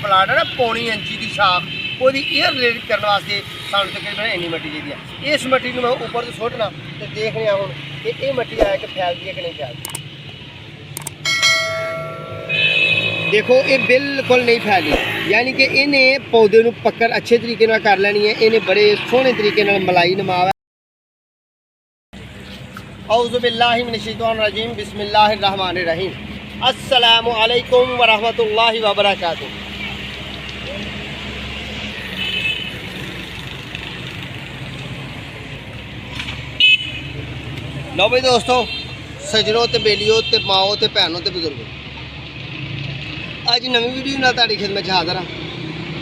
Plot है ना पौनी इंची की शाख वो एयर रिलेट करने वास्ते सानू तकरीबन इन्नी मट्टी चाहिए। इस मट्टी को मैं ऊपर तो सुटना तो देखने हूँ कि ये मट्टी आया कि फैलती है कि नहीं फैलती। देखो ये बिल्कुल नहीं फैली, यानी कि इन्हें पौधे को पकड़ अच्छे तरीके नाल कर लैनी है। इन्हें बड़े सोहने तरीके नाल मलाई नमाव। औज़ु बिल्लाहि मिनश शैतानिर रजीम, बिस्मिल्लाहिर रहमानिर रहीम। अस्सलामु अलैकुम व रहमतुल्लाहि व बरकातुहू। लो भाई दोस्तों, सजनों ते बेलियों ते माओ ते भैनों ते बुजुर्गों, अज नवी वीडियो नाल तुहाडी खिदमत हाज़र हाँ।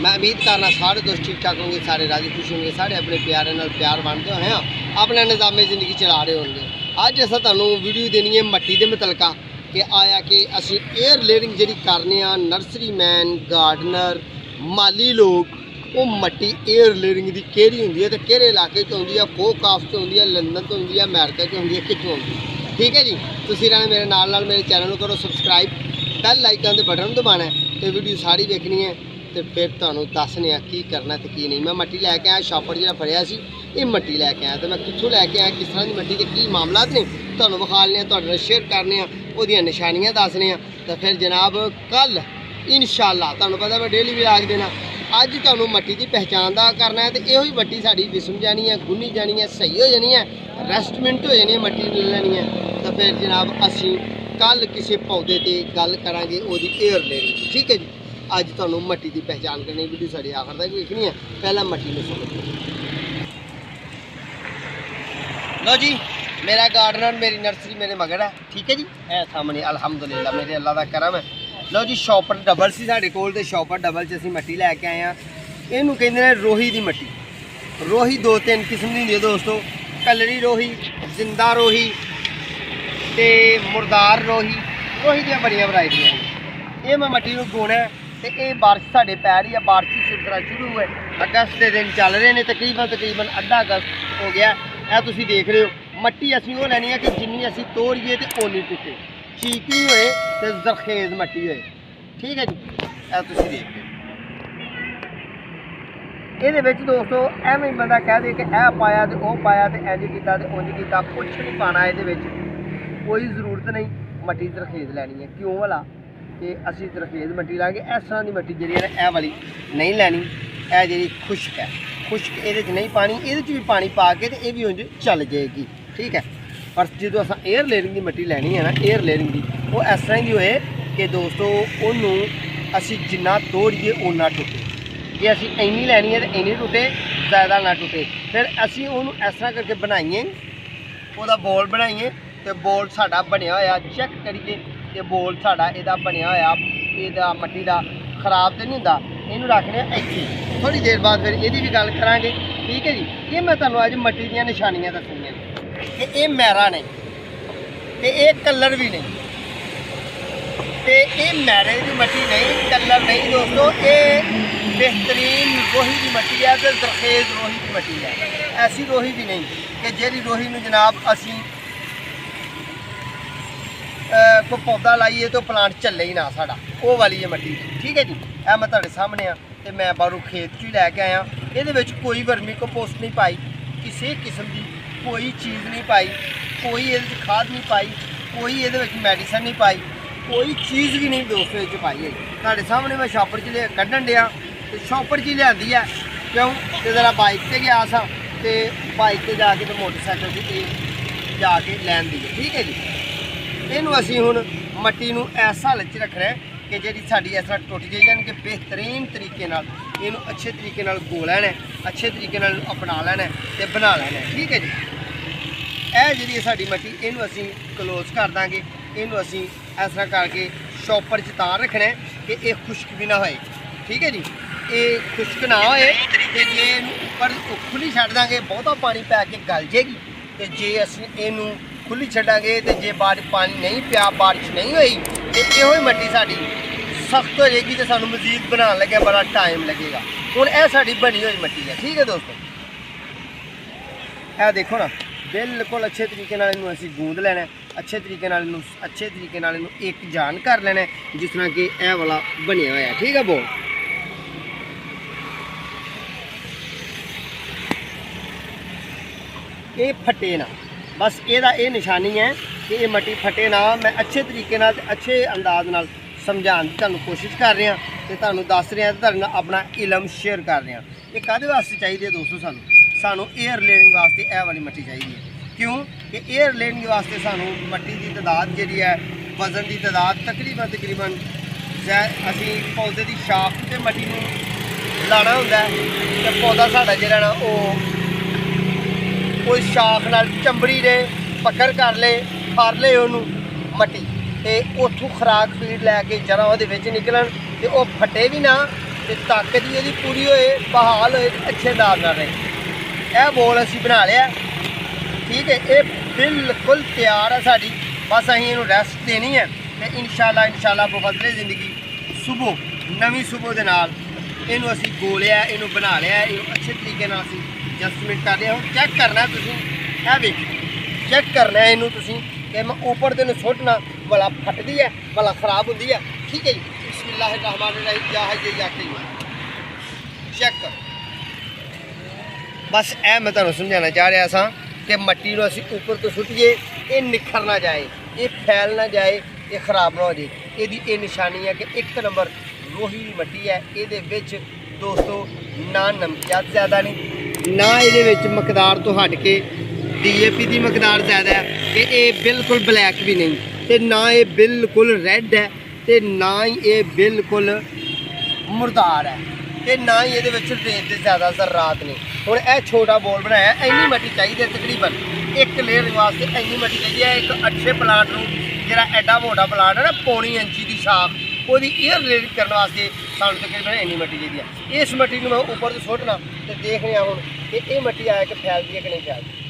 मैं उम्मीद करना सारे दोस्त ठीक ठाक होंगे, सारे राजी खुश होंगे, सारे अपने प्यारे नाल प्यार बांटते हुए हैं अपना निज़ामे ज़िंदगी चला रहे होंगे। अज असां तुहानूं वीडियो देनी है मट्टी दे मुतलका कि आया कि असीं एयर लेयरिंग जिहड़ी करने आ, नर्सरी मैन गार्डनर माली लोग वो मट्टी एयर लेयरिंग की केहड़ी होंदी है तो किहड़े इलाके च होंदी है, फोकाफ च होंदी है, लंदन तो होंदी है, अमेरिका च होंदी है, कित्थों होंदी है। ठीक है जी, तुसीं रहना मेरे नाल मेरे चैनल को करो सबसक्राइब, बैल आइकन के बटन दबाना है तो वीडियो सारी देखनी है तो फिर तुहानूं दसने की करना तो की नहीं। मैं मट्टी लैके आया, शॉपर जो फड़िया सी ये मट्टी लैके आया तो मैं कित्थों लैके आया, किस तरह की मट्टी के की मामलात ने तुहानूं विखा लने, तुहाडे नाल शेयर करने, उहदियां निशानियां दसने तो फिर जनाब कल इंशाअल्लाह तुहानूं पता मैं डेली व्लॉग देना। अज तुहानूं मट्टी की पहचान दा करना है तो इहो ही मट्टी साडी विसम जानी है, गुन्नी जानी है, सही हो जानी है, रेस्टमेंट हो जानी है, मट्टी ले लैनी है तो फिर जनाब असीं कल किसी पौधे ते गल करांगे ओहदी एयर लेयरिंग। ठीक है जी, अज तुहानूं मट्टी की पहचान करनी, वीडियो साडी आखिर तक देखनी है। पहला मट्टी में समझो। लो जी, मेरा गार्डनर मेरी नर्सरी मेरे मगर है। ठीक है जी, है सामने अलहमदुलिल्लाह मेरे अल्लाह का करम है। लो जी, शॉपर डबल सी साढ़े कोल ते शॉपर डबल च असीं मट्टी लैके आए हैं। इहनूं कहंदे ने रोही दी मट्टी। रोही दो तीन किस्म दी हुंदी है दोस्तों, कलरी रोही, जिंदा रोही ते मुर्दार रोही। रोही दी बड़ियां वैरायटियां हैं। ये मैं मट्टी नूं गोणा है तो ये बारिश साढ़े पै रही है, बारिश की सिलसिला शुरू हुए, अगस्त के दिन चल रहे हैं, तकरीबन अद्धा अगस्त हो गया। यह तुसीं देख रहे हो मट्टी असीं वो लैनी है कि जिन्नी असीं तोड़िए तो ओनी टुटे, चीकनी होए तो जरखेज मट्टी होए। ठीक है जी, यह तुसीं देख रहे हो। ये दोस्तों एवं बंदा कह दे कि यह पाया तो वह पाया तो इंज किया तो उंज किया, कुछ नहीं पाना, ये कोई जरूरत नहीं। मट्टी जरखेज लैनी है, क्यों वाला कि असीं जरखेज मट्टी लाँगे। इस तरह की मट्टी जी है ना, यह वाली नहीं लैनी, यह जी खुश्क है, खुश्क ये नहीं पानी, ये भी पानी पा के तो ये भी उंज चल जाएगी। ठीक है, पर जो अस एयर लेयरिंग की मट्टी लैनी है ना, एयर लेयरिंग की वो इस तरह की होए कि दोस्तों उन्होंने असीं जिन्ना तोड़िए उन्ना टुटे, जे असीं इन्नी लैनी है तो इन्नी टुटे, ज़्यादा ना टुटे। फिर असीं उन्होंने इस तरह करके बनाइए, वह बॉल बनाइए तो बॉल साडा बनया होया चेक करिए तो बॉल साडा इहदा बनया होया, इहदा मट्टी का खराब तो नहीं हुंदा। इहनूं रखने इत्थे, थोड़ी देर बाद फिर इहदी भी गल करांगे। ठीक है जी, ये मैं तुहानूं अज मट्टी दीयां निशानियां दस्सणियां कि ये मैरा नहीं तो ये कलर भी नहीं, तो ये मैरे की मट्टी नहीं, कलर नहीं दोस्तों, ये बेहतरीन रोही की मट्टी है तो जरखेज रोही की मट्टी है। ऐसी रोही भी नहीं कि जिहड़ी रोही नूं जनाब असीं कोई पौधा लाइए तो प्लांट चले ही ना साड़ा, वो वाली है मट्टी। ठीक है जी, यह मैं तुहाडे सामने आ तो मैं बाहरों खेत चो ही लैके आया। ये कोई वर्मी कंपोस्ट नहीं पाई, किसी किस्म की कोई चीज़ नहीं पाई, कोई ये खाद नहीं पाई, कोई ये मैडिसन नहीं पाई, कोई चीज़ भी नहीं दोस्तों ये पाई है। तुहाडे सामने मैं शॉपर च कड्ढन दिया तो शॉपर च लियांदी है, क्यों तो जरा बाइक से गया सा तो बाइक से जाके तो मोटरसाइकिल से जाके लैन दी है। ठीक है जी, इनू असीं हुण मट्टी नूं इस हालत च रखना है कि जिहड़ी साडी इस तरह टुट जाए, यानी कि बेहतरीन तरीके नाल इनू अच्छे तरीके नाल गो लैना है, अच्छे तरीके नाल अपना लैना है ते बना लैना है। ठीक है जी, यह जी साडी मट्टी इनू असीं क्लोज कर देंगे, इनू असीं इस तरह करके शॉपर च तां रखना है कि ये खुश्क भी ना होए। ठीक है जी, ये खुश्क ना होए तो जे उपर खुली छड्ड देंगे बहुता पानी पै के गल जाएगी, तो जे असीं इनू खुली छड्डांगे तो जे बारिश पानी नहीं पिया, बारिश नहीं हुई तो इहो ही मट्टी साडी सख्त हो जाएगी तो सानू मजीद बनाने लगे बड़ा टाइम लगेगा। हुण यह साडी बनी हुई मट्टी है। ठीक है दोस्तों, यह देखो ना, बिल्कुल अच्छे तरीके नाल इनू असीं गूंद लेना है, अच्छे तरीके नाल इनू अच्छे तरीके नाल इनू एक जान कर लेना है, जिस तरह कि यह वाला बनया हुआ है। ठीक है बोल, ये फटे ना, बस ਇਹਦਾ ਇਹ ਨਿਸ਼ਾਨੀ है कि ये मट्टी फटे ना। मैं अच्छे तरीके नाल ते अच्छे अंदाज नाल समझाने की तुहानूं कोशिश कर रहा ते तुहानूं दस रहा ते तुहाडे नाल अपना इलम शेयर कर रहा। ये काहदे वास्ते चाहिए दोस्तों, सानूं एयर लेयरिंग वास्ते यह वाली मट्टी चाहिए। क्यों कि एयर लेयरिंग वास्ते सानूं मट्टी की तादाद जिहड़ी है, वजन की तादाद तकरीबन असी पौधे की शाख ते मट्टी नूं लाना हुंदा है ते पौधा साडा जिहड़ा ना वो शाख नाल चंबड़ी दे पकड़ कर ले, फर ले उन्होंने मट्टी ते उत्थों खुराक फीड लैके जरा वो निकलन ते वो फटे भी ना ते ताकत भी वो पूरी होए, बहाल होए, अच्छे अंदाज नाल रहे। यह बोल असी बना लिया, ठीक है। ये बिल्कुल तैयार है साड़ी, बस असीं इहनूं रेस्ट देनी है ते इंशाअल्लाह बदले ज़िंदगी सुबह नवीं सुबह दे नाल इहनूं असीं गोलिया, इहनूं बना लिया, इहनूं अच्छे तरीके नाल असीं एडजस्टमेंट कर लिया। हुण चैक करना है तुसीं, यह देखो चैक करना है इनू तुसीं कि मैं ऊपर तेन सुटना भला फटती है भला खराब होती है, ठीक है जी। बिस्मिल्लाहिर्रहमानिर्रहीम, या है या चेक करो। बस ए मैं तुहानूं समझाना चाह रहा सा कि मट्टी नूं असीं ऊपर तो सुटिए, ये निखर ना जाए, ये फैल ना जाए, ये खराब ना हो जाए। इसदी ये निशानी है कि एक नंबर रोही की मट्टी है। ये दोस्तों ना नमकियात ज़्यादा नहीं, ना ये मकदार तो हट के DAP की मकदार ज़्यादा है, कि ये बिल्कुल ब्लैक भी नहीं, तो ना ये बिल्कुल रैड है, तो ना ही ये बिल्कुल मुर्दार है, तो ना ही ये रेत के ज़्यादा ज़रात नहीं। हुण यह छोटा बोल बनाया, इन्नी मट्टी चाहिए तकरीबन एक लेयर वास्ते, इन्नी मट्टी चाहिए एक अच्छे प्लांट में जो एडा मोटा प्लांट है ना, पौनी इंची की शाख वो एयर लेयरिंग करने वास्ते सानूं तकरीबन इन्नी मट्टी चाहिए। इस मट्टी में मैं ऊपर तो सुटना तो देख रहा हूँ कि ये मट्टी आया कि फैलती है कि नहीं फैलती।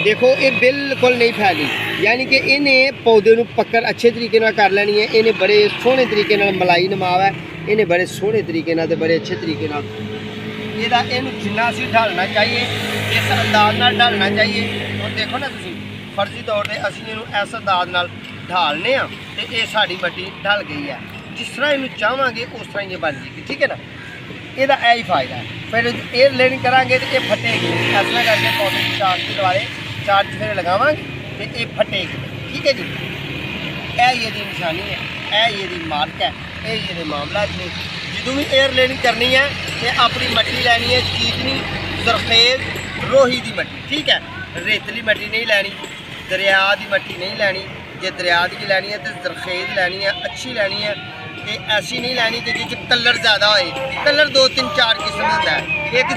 देखो ये बिल्कुल नहीं फैली, यानी कि इन्हें पौधे को पकड़ अच्छे तरीके नाल कर लेनी है। इन्हें बड़े सोहने तरीके नाल मलाई नमाव है, इन्हें बड़े सोहने तरीके नाल ते बड़े अच्छे तरीके नाल इहदा इहनूं जिन्ना असीं ढालना चाहिए इस अंदाज नाल ढालना चाहिए। हुण देखो ना तुसीं फर्जी तौर पर असीं इहनूं इस अंदाज नाल ढालने आ ते ये साडी मट्टी ढल गई है। जिस तरह इहनूं चाहांगे उस तरह ये बन जाएगी, ठीक है ना। ਇਹਦਾ ਇਹ ਹੀ ਫਾਇਦਾ है। फिर एयर लेयरिंग करांगे तो ये फटेगी, इस तरह करके पौधे की चार के द्वारे चार चफेरे लगावांगे तो ये फटेगी, ठीक है जी। यह ये निशानी है, यह ये मार्क है, ये मामला ने जो भी एयर लेयरिंग करनी है तो अपनी मट्टी लैनी है चीकनी सरखेज रोही की मट्टी, ठीक है। रेतली मट्टी नहीं लैनी, दरिया की मट्टी नहीं लैनी, जे दरिया की लैनी है तो सरखेज लैनी है, अच्छी लैनी है। ते ऐसी नहीं लैनी कि जिस कलर ज़्यादा होए, कलर 2 3 4 किस्म होता है। एक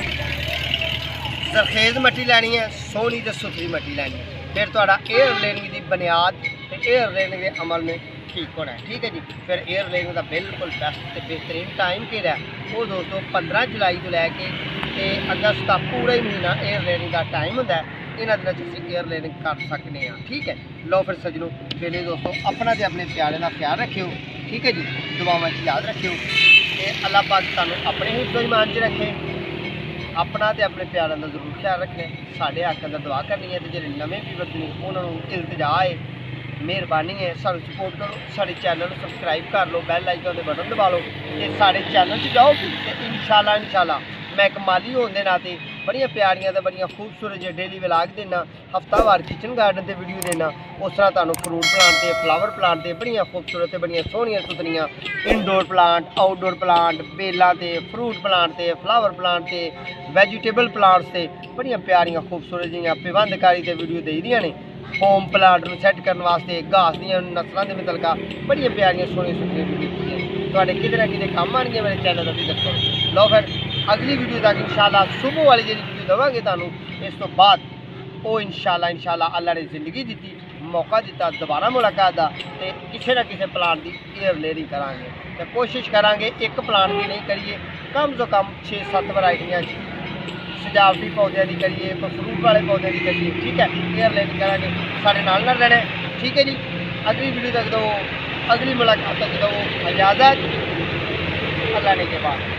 सरखेज मट्टी लैनी है, सोहनी तो सुथरी मट्टी लैनी है, फिर थोड़ा एयर लेयरिंग की बुनियाद तो एयर लेयरिंग के अमल में ठीक होना है, ठीक है जी। फिर एयर लेयरिंग का बिल्कुल बेस्ट तो बेहतरीन टाइम केड़ा है वो दोस्तों 15 जुलाई तो लैके अगस्त का पूरा ही महीना एयर लेयरिंग का टाइम होता है। इन्होंने दिन एयर लेयरिंग कर सकते हैं, ठीक है। लो फिर सजनों चलिए दोस्तों अपना तो अपने प्यारे का ख्याल रखियो, ठीक है जी। दुआवां याद रखियो कि अल्लाह पाक तुहानूं अपने हिफ्ज़ो ईमान च रखे, अपना तो अपने प्यारों का जरूर ख्याल रखें। साढ़े हक अंदर दुआ करनी है, तो जो नवे व्यूअर ने उन्होंने इल्तजा है, मेहरबानी है सानूं सपोर्ट करो, साढ़े चैनल को सबसक्राइब कर लो, बैल आइकन के बटन दबा लो, तो साढ़े चैनल से जाओ तो इंशाल्लाह मैं एक माली होने के नाते बड़िया प्यारियां तो बड़िया खूबसूरत जो डेली व्लॉग देना, हफ्तावार किचन गार्डन के वीडियो देना, उस तरह तुहानूं फ्रूट प्लांट से फ्लावर प्लांट से बड़िया खूबसूरत बड़िया सोहनिया सुथरियां इनडोर प्लांट आउटडोर प्लांट बेलों से फ्रूट प्लांट से फ्लावर प्लांट से वैजीटेबल प्लांट्स से बड़िया प्यारियां खूबसूरत जिहियां पिबंधकारी से वीडियो दे दियां ने। होम प्लांट में सैट करने वास्ते घास दी नस्लों के मुतलका बड़िया प्यारियां सोहनिया सुथरियां वीडियो तुहाडे किते ना किते काम आउणगियां मेरे चैनल का विजिट करो। लो फिर अगली वीडियो तक इंशाल्लाह सुबह वाली जी वीडियो देवांगे तुहानूं, इस तो बाद वो इंशाल्लाह अल्लाह ने जिंदगी दी मौका दिता दोबारा मुलाकात का, तो किसी न किसी प्लांट की एयर लेयरिंग करांगे। तो कोशिश करांगे एक प्लांट की नहीं करिए, कम से कम 6-7 वैरायटियां सजावटी पौधों की करिए, कोई फ्रूट वाले पौधों की करिए, ठीक है। एयर लेयरिंग करांगे, साढ़े नाल रहना, ठीक है जी। अगली वीडियो तक दो, अगली मुलाकात तक दो इजाज़त, अल्लाह ने के बाद।